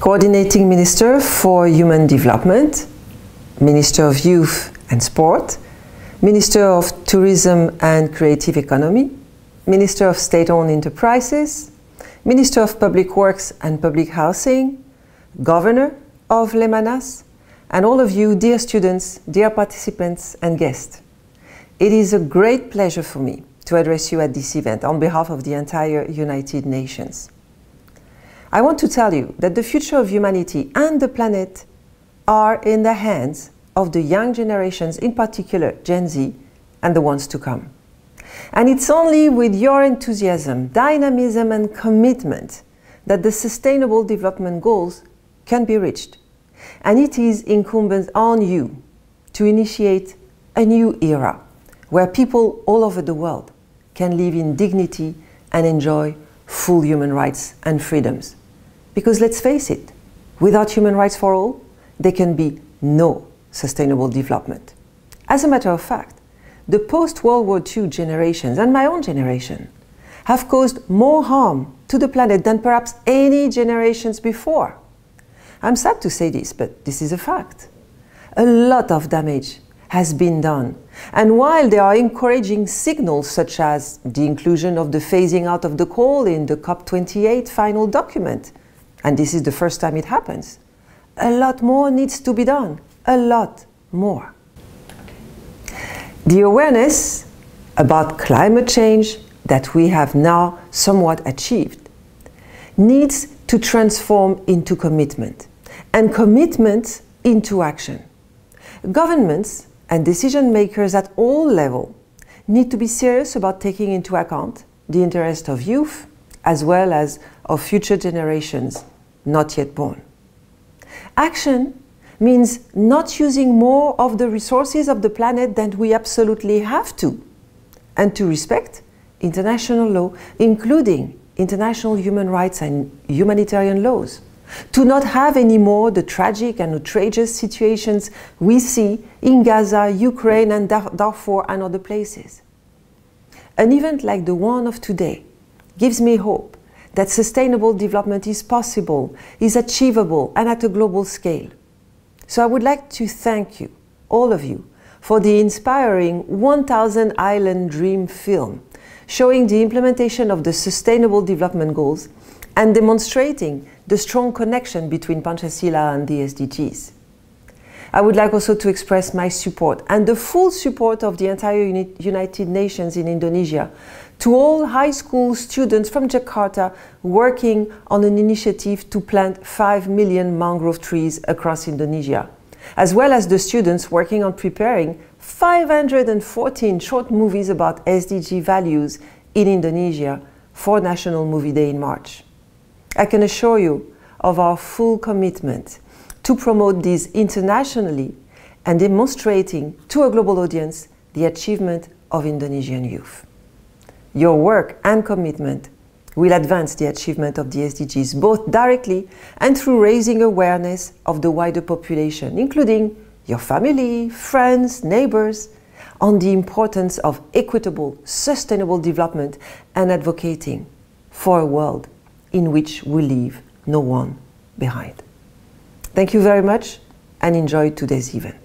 Coordinating Minister for Human Development, Minister of Youth and Sport, Minister of Tourism and Creative Economy, Minister of State-Owned Enterprises, Minister of Public Works and Public Housing, Governor of Lemhanas, and all of you, dear students, dear participants and guests. It is a great pleasure for me to address you at this event on behalf of the entire United Nations. I want to tell you that the future of humanity and the planet are in the hands of the young generations, in particular Gen Z, and the ones to come. And it's only with your enthusiasm, dynamism and commitment that the Sustainable Development Goals can be reached. And it is incumbent on you to initiate a new era where people all over the world can live in dignity and enjoy full human rights and freedoms. Because let's face it, without human rights for all, there can be no sustainable development. As a matter of fact, the post-World War II generations and my own generation have caused more harm to the planet than perhaps any generations before. I'm sad to say this, but this is a fact. A lot of damage has been done. And while there are encouraging signals such as the inclusion of the phasing out of the coal in the COP28 final document, and this is the first time it happens, a lot more needs to be done, a lot more. The awareness about climate change that we have now somewhat achieved needs to transform into commitment, and commitment into action. Governments and decision makers at all levels need to be serious about taking into account the interest of youth as well as of future generations not yet born. Action means not using more of the resources of the planet than we absolutely have to, and to respect international law, including international human rights and humanitarian laws. To not have any more the tragic and outrageous situations we see in Gaza, Ukraine and Darfur and other places. An event like the one of today gives me hope that sustainable development is possible, is achievable and at a global scale. So I would like to thank you, all of you, for the inspiring 1000 Island Dream film, showing the implementation of the Sustainable Development Goals and demonstrating the strong connection between Pancasila and the SDGs. I would like also to express my support and the full support of the entire United Nations in Indonesia to all high school students from Jakarta working on an initiative to plant 5 million mangrove trees across Indonesia, as well as the students working on preparing 514 short movies about SDG values in Indonesia for National Movie Day in March. I can assure you of our full commitment to promote these internationally and demonstrating to a global audience the achievement of Indonesian youth. Your work and commitment will advance the achievement of the SDGs, both directly and through raising awareness of the wider population, including your family, friends, neighbors, on the importance of equitable, sustainable development and advocating for a world in which we leave no one behind. Thank you very much and enjoy today's event.